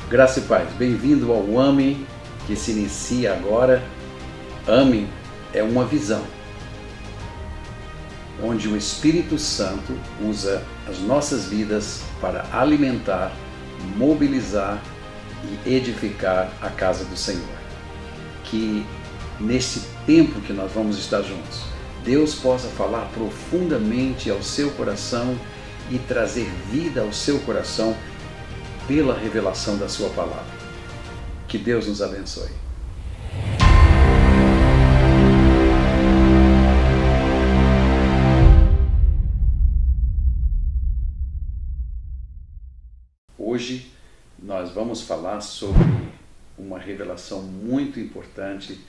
Graça e paz, bem-vindo ao AME, que se inicia agora. AME é uma visão, onde o Espírito Santo usa as nossas vidas para alimentar, mobilizar e edificar a casa do Senhor. Que nesse tempo que nós vamos estar juntos, Deus possa falar profundamente ao seu coração e trazer vida ao seu coração pela revelação da sua palavra. Que Deus nos abençoe. Hoje nós vamos falar sobre uma revelação muito importante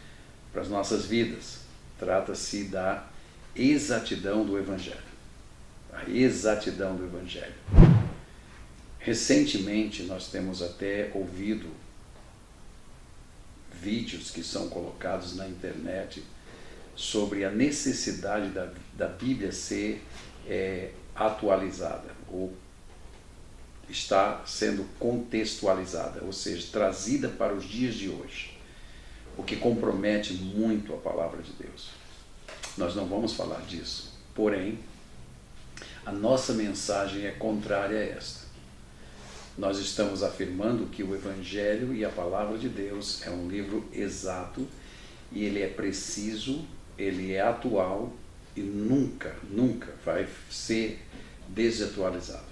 para as nossas vidas. Trata-se da exatidão do Evangelho. A exatidão do Evangelho. Recentemente nós temos até ouvido vídeos que são colocados na internet sobre a necessidade da Bíblia ser atualizada ou está sendo contextualizada, ou seja, trazida para os dias de hoje, o que compromete muito a palavra de Deus. Nós não vamos falar disso, porém, a nossa mensagem é contrária a esta. Nós estamos afirmando que o Evangelho e a Palavra de Deus é um livro exato e ele é preciso, ele é atual e nunca vai ser desatualizado,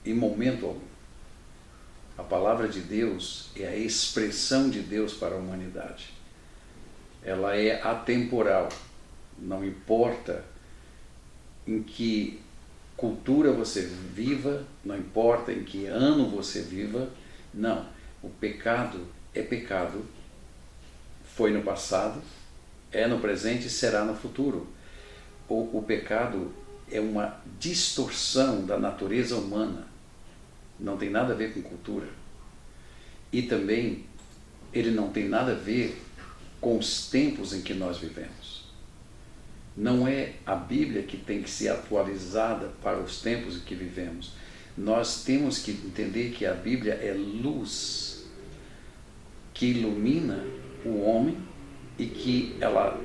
em momento algum. A Palavra de Deus é a expressão de Deus para a humanidade. Ela é atemporal, não importa em que cultura você viva, não importa em que ano você viva, não. O pecado é pecado, foi no passado, é no presente e será no futuro. O pecado é uma distorção da natureza humana, não tem nada a ver com cultura. E também ele não tem nada a ver com os tempos em que nós vivemos. Não é a Bíblia que tem que ser atualizada para os tempos em que vivemos. Nós temos que entender que a Bíblia é luz que ilumina o homem e que ela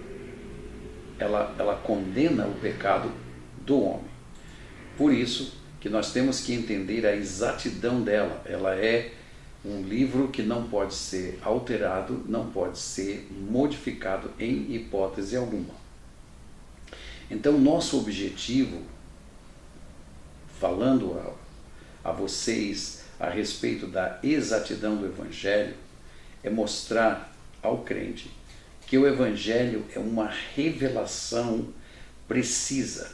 condena o pecado do homem. Por isso que nós temos que entender a exatidão dela. Ela é um livro que não pode ser alterado, não pode ser modificado em hipótese alguma. Então, nosso objetivo, falando a vocês a respeito da exatidão do Evangelho, é mostrar ao crente que o Evangelho é uma revelação precisa,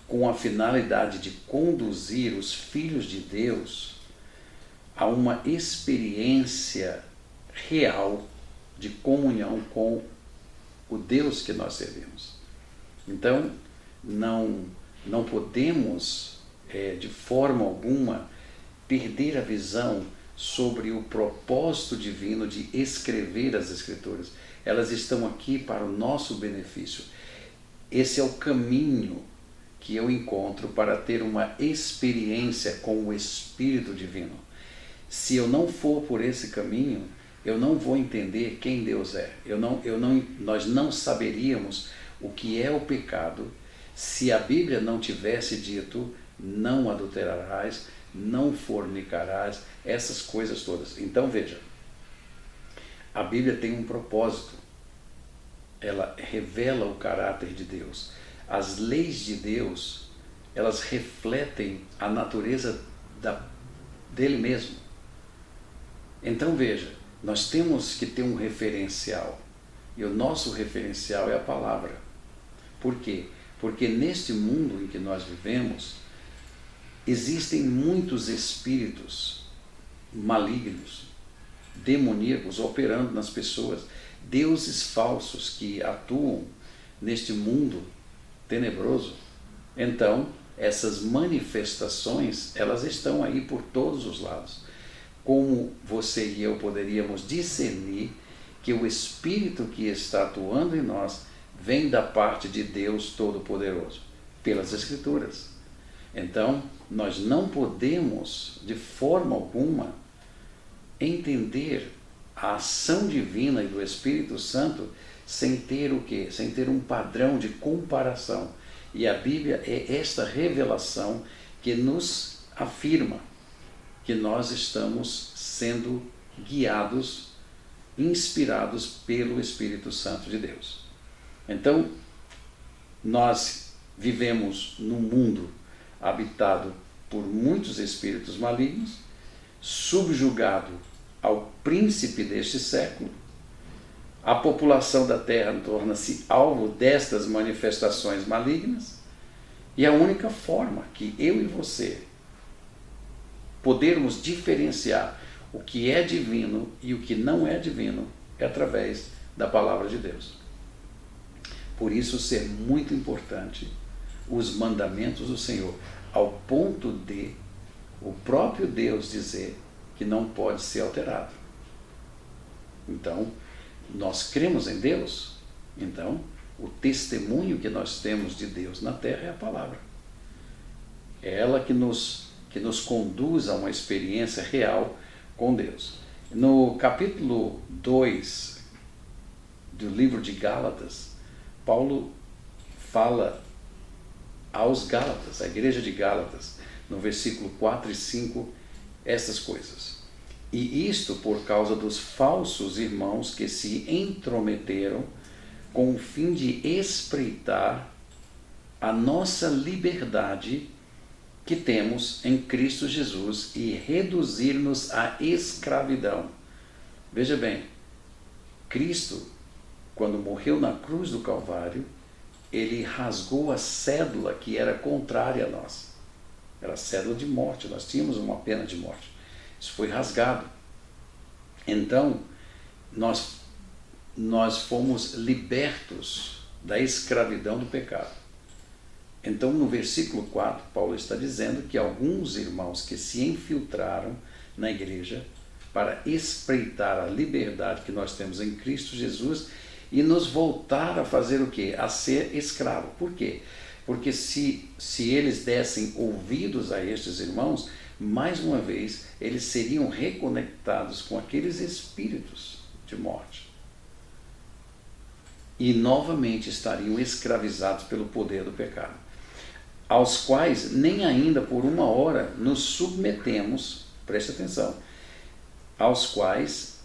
com a finalidade de conduzir os filhos de Deus a uma experiência real de comunhão com o Deus que nós servimos. Então, não podemos, de forma alguma, perder a visão sobre o propósito divino de escrever as Escrituras. Elas estão aqui para o nosso benefício. Esse é o caminho que eu encontro para ter uma experiência com o Espírito Divino. Se eu não for por esse caminho, eu não vou entender quem Deus é. Nós não saberíamos o que é o pecado se a Bíblia não tivesse dito não adulterarás, não fornicarás, essas coisas todas. Então veja, a Bíblia tem um propósito, ela revela o caráter de Deus. As leis de Deus, elas refletem a natureza dele mesmo. Então veja, nós temos que ter um referencial, e o nosso referencial é a palavra. Por quê? Porque neste mundo em que nós vivemos, existem muitos espíritos malignos, demoníacos, operando nas pessoas, deuses falsos que atuam neste mundo tenebroso. Então, essas manifestações, elas estão aí por todos os lados. Como você e eu poderíamos discernir que o Espírito que está atuando em nós vem da parte de Deus Todo-Poderoso, pelas Escrituras. Então, nós não podemos, de forma alguma, entender a ação divina e do Espírito Santo sem ter o quê? Sem ter um padrão de comparação. E a Bíblia é esta revelação que nos afirma que nós estamos sendo guiados, inspirados pelo Espírito Santo de Deus. Então, nós vivemos num mundo habitado por muitos espíritos malignos, subjugado ao príncipe deste século. A população da Terra torna-se alvo destas manifestações malignas, e a única forma que eu e você podermos diferenciar o que é divino e o que não é divino é através da palavra de Deus. Por isso ser muito importante os mandamentos do Senhor, ao ponto de o próprio Deus dizer que não pode ser alterado. Então, nós cremos em Deus, então o testemunho que nós temos de Deus na terra é a palavra. É ela que nos conduz a uma experiência real com Deus. No capítulo 2 do livro de Gálatas, Paulo fala aos Gálatas, à igreja de Gálatas, no versículo 4 e 5, essas coisas. E isto por causa dos falsos irmãos que se intrometeram com o fim de espreitar a nossa liberdade que temos em Cristo Jesus e reduzir-nos à escravidão. Veja bem, Cristo, quando morreu na cruz do Calvário, ele rasgou a cédula que era contrária a nós. Era a cédula de morte, nós tínhamos uma pena de morte. Isso foi rasgado. Então, nós fomos libertos da escravidão do pecado. Então, no versículo 4, Paulo está dizendo que alguns irmãos que se infiltraram na igreja para espreitar a liberdade que nós temos em Cristo Jesus e nos voltar a fazer o quê? A ser escravo. Por quê? Porque se eles dessem ouvidos a estes irmãos, mais uma vez, eles seriam reconectados com aqueles espíritos de morte. E novamente estariam escravizados pelo poder do pecado, aos quais nem ainda por uma hora nos submetemos, preste atenção, aos quais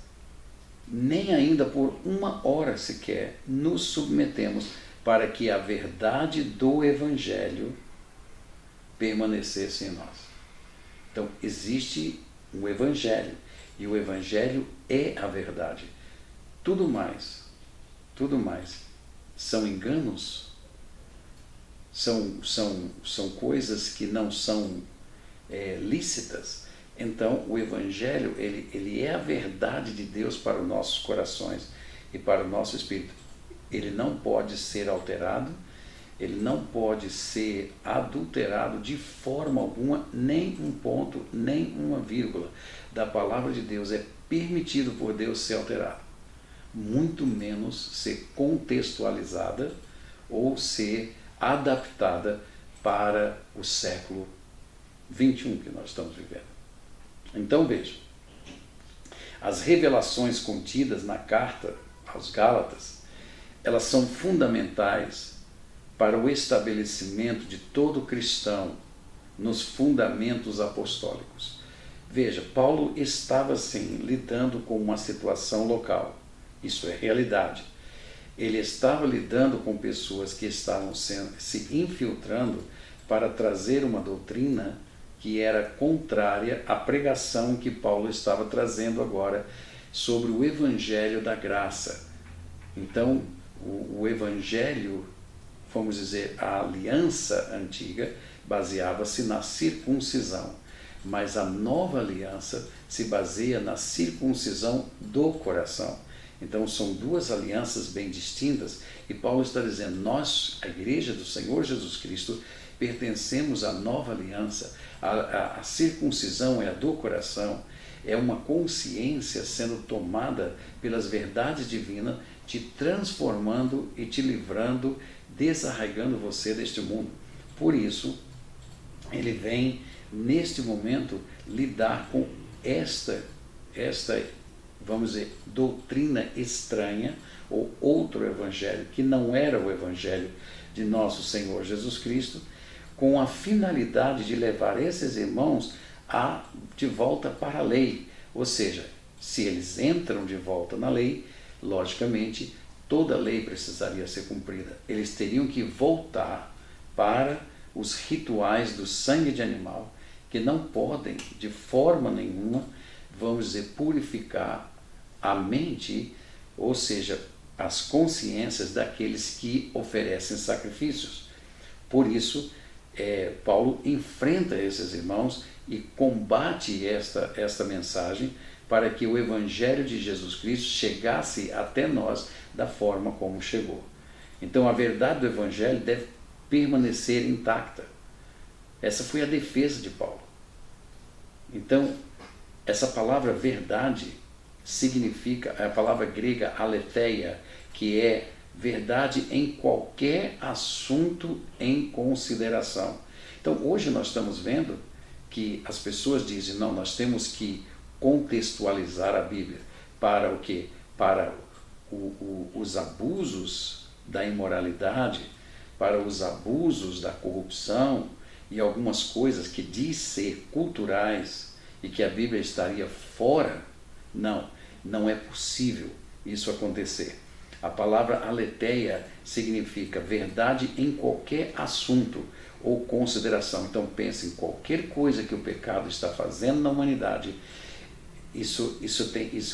nem ainda por uma hora sequer nos submetemos para que a verdade do Evangelho permanecesse em nós. Então, existe um Evangelho, e o Evangelho é a verdade. Tudo mais são enganos, são coisas que não são lícitas. Então, o Evangelho, ele é a verdade de Deus para os nossos corações e para o nosso espírito. Ele não pode ser alterado, ele não pode ser adulterado de forma alguma, nem um ponto, nem uma vírgula da palavra de Deus é permitido por Deus ser alterado. Muito menos ser contextualizada ou ser adaptada para o século 21 que nós estamos vivendo. Então veja, as revelações contidas na carta aos Gálatas, elas são fundamentais para o estabelecimento de todo cristão nos fundamentos apostólicos. Veja, Paulo estava sim lidando com uma situação local, isso é realidade. Ele estava lidando com pessoas que estavam se infiltrando para trazer uma doutrina que era contrária à pregação que Paulo estava trazendo agora sobre o Evangelho da Graça. Então, o Evangelho, vamos dizer, a aliança antiga, baseava-se na circuncisão, mas a nova aliança se baseia na circuncisão do coração. Então, são duas alianças bem distintas, e Paulo está dizendo, nós, a Igreja do Senhor Jesus Cristo, pertencemos à nova aliança. A circuncisão é a do coração, é uma consciência sendo tomada pelas verdades divinas, te transformando e te livrando, desarraigando você deste mundo. Por isso, ele vem, neste momento, lidar com esta vamos dizer, doutrina estranha ou outro evangelho que não era o evangelho de nosso Senhor Jesus Cristo, com a finalidade de levar esses irmãos de volta para a lei. Ou seja, se eles entram de volta na lei, logicamente toda a lei precisaria ser cumprida. Eles teriam que voltar para os rituais do sangue de animal, que não podem de forma nenhuma, vamos dizer, purificar a mente, ou seja, as consciências daqueles que oferecem sacrifícios. Por isso, Paulo enfrenta esses irmãos e combate esta mensagem para que o Evangelho de Jesus Cristo chegasse até nós da forma como chegou. Então, a verdade do Evangelho deve permanecer intacta. Essa foi a defesa de Paulo. Então, essa palavra verdade significa a palavra grega aletheia, que é verdade em qualquer assunto em consideração. Então, hoje nós estamos vendo que as pessoas dizem, não, nós temos que contextualizar a Bíblia para o quê? Para os abusos da imoralidade, para os abusos da corrupção e algumas coisas que diz ser culturais e que a Bíblia estaria fora. Não é possível isso acontecer. A palavra aletheia significa verdade em qualquer assunto ou consideração. Então pense em qualquer coisa que o pecado está fazendo na humanidade. Isso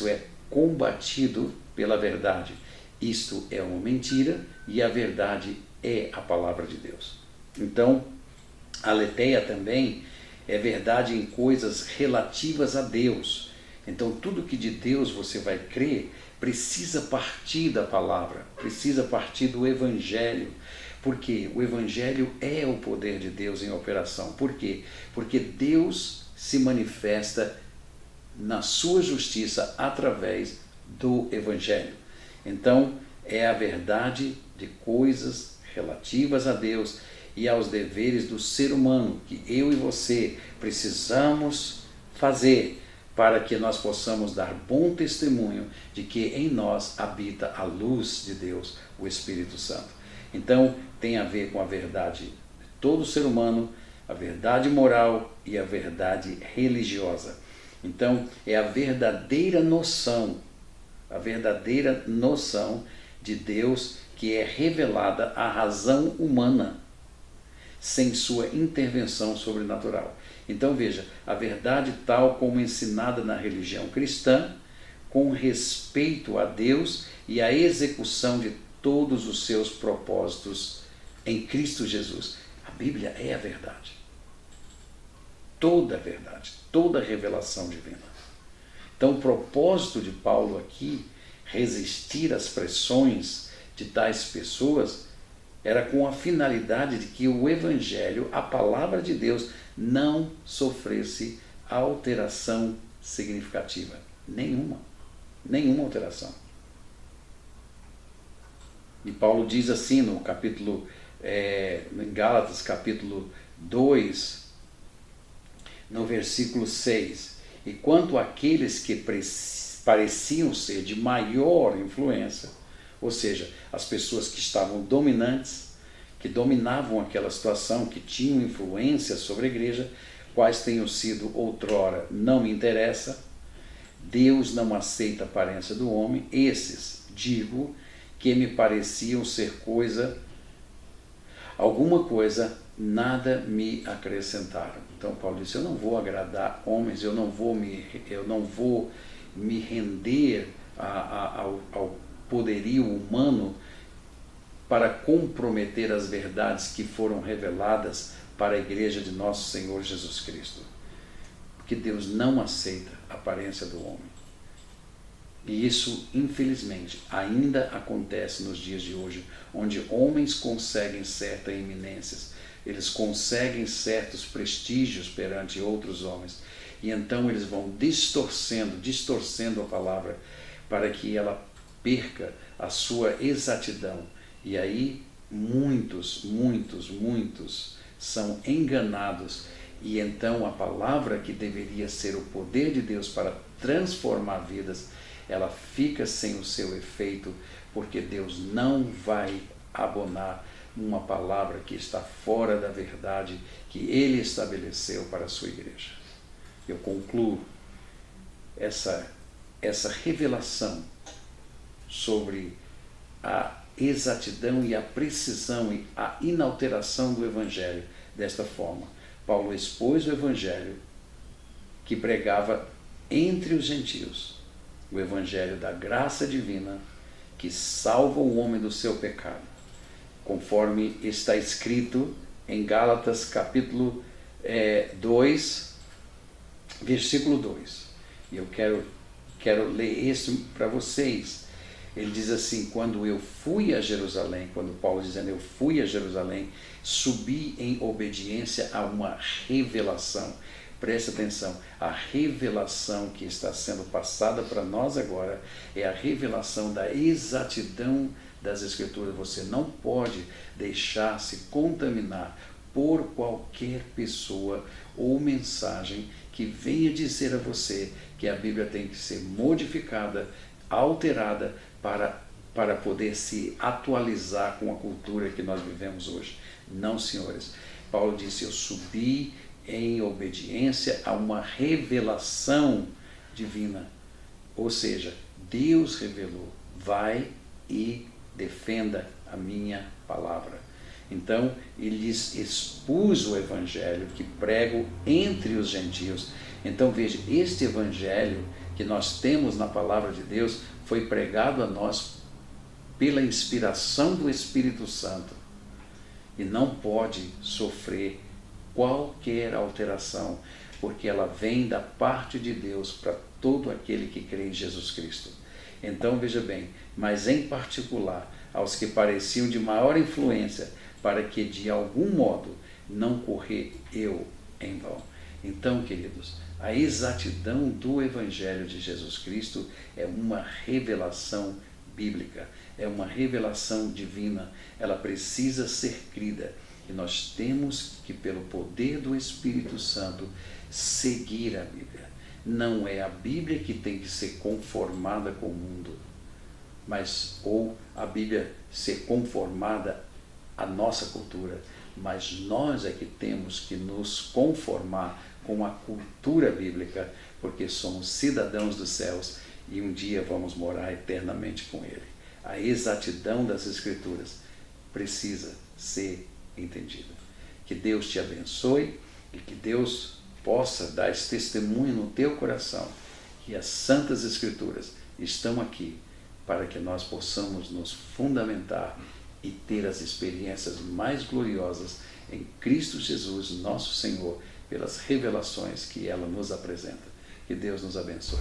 é combatido pela verdade. Isto é uma mentira e a verdade é a palavra de Deus. Então, aletheia também é verdade em coisas relativas a Deus. Então, tudo que de Deus você vai crer precisa partir da palavra, precisa partir do Evangelho. Porque o Evangelho é o poder de Deus em operação. Por quê? Porque Deus se manifesta na sua justiça através do Evangelho. Então, é a verdade de coisas relativas a Deus e aos deveres do ser humano que eu e você precisamos fazer para que nós possamos dar bom testemunho de que em nós habita a luz de Deus, o Espírito Santo. Então, tem a ver com a verdade de todo ser humano, a verdade moral e a verdade religiosa. Então, é a verdadeira noção de Deus que é revelada à razão humana, sem sua intervenção sobrenatural. Então veja, a verdade tal como ensinada na religião cristã, com respeito a Deus e a execução de todos os seus propósitos em Cristo Jesus. A Bíblia é a verdade. Toda a verdade, toda a revelação divina. Então o propósito de Paulo aqui, resistir às pressões de tais pessoas, era com a finalidade de que o Evangelho, a palavra de Deus, não sofresse alteração significativa. Nenhuma alteração. E Paulo diz assim no capítulo, em Gálatas, capítulo 2, no versículo 6, e quanto àqueles que pareciam ser de maior influência, ou seja, as pessoas que estavam dominantes, que dominavam aquela situação, que tinham influência sobre a igreja, quais tenham sido outrora, não me interessa, Deus não aceita a aparência do homem, esses, digo, que me pareciam ser alguma coisa, nada me acrescentaram. Então Paulo disse, eu não vou agradar homens, eu não vou me render ao poderio humano para comprometer as verdades que foram reveladas para a igreja de nosso Senhor Jesus Cristo. Porque Deus não aceita a aparência do homem. E isso, infelizmente, ainda acontece nos dias de hoje, onde homens conseguem certas eminências, eles conseguem certos prestígios perante outros homens, e então eles vão distorcendo a palavra para que ela perca a sua exatidão. E aí muitos são enganados, e então a palavra que deveria ser o poder de Deus para transformar vidas, ela fica sem o seu efeito, porque Deus não vai abonar uma palavra que está fora da verdade que Ele estabeleceu para a sua igreja. Eu concluo essa revelação sobre a exatidão e a precisão e a inalteração do Evangelho desta forma. Paulo expôs o Evangelho que pregava entre os gentios, o Evangelho da graça divina que salva o homem do seu pecado, conforme está escrito em Gálatas capítulo 2, versículo 2. E eu quero ler isso para vocês. Ele diz assim: quando eu fui a Jerusalém, quando Paulo dizendo eu fui a Jerusalém, subi em obediência a uma revelação. Presta atenção, a revelação que está sendo passada para nós agora é a revelação da exatidão das Escrituras. Você não pode deixar-se contaminar por qualquer pessoa ou mensagem que venha dizer a você que a Bíblia tem que ser modificada, alterada para poder se atualizar com a cultura que nós vivemos hoje. Não, senhores. Paulo disse: eu subi em obediência a uma revelação divina. Ou seja, Deus revelou: vai e defenda a minha palavra. Então, ele lhes expôs o Evangelho que prego entre os gentios. Então, veja, este Evangelho que nós temos na palavra de Deus foi pregado a nós pela inspiração do Espírito Santo e não pode sofrer qualquer alteração, porque ela vem da parte de Deus para todo aquele que crê em Jesus Cristo. Então, veja bem, mas em particular aos que pareciam de maior influência, para que de algum modo não correr eu em vão. Então, queridos, a exatidão do Evangelho de Jesus Cristo é uma revelação bíblica, é uma revelação divina, ela precisa ser crida. E nós temos que, pelo poder do Espírito Santo, seguir a Bíblia. Não é a Bíblia que tem que ser conformada com o mundo, ou a Bíblia ser conformada à nossa cultura, mas nós é que temos que nos conformar com a cultura bíblica, porque somos cidadãos dos céus e um dia vamos morar eternamente com Ele. A exatidão das Escrituras precisa ser entendida. Que Deus te abençoe e que Deus possa dar esse testemunho no teu coração que as Santas Escrituras estão aqui para que nós possamos nos fundamentar e ter as experiências mais gloriosas em Cristo Jesus, nosso Senhor, pelas revelações que ela nos apresenta. Que Deus nos abençoe.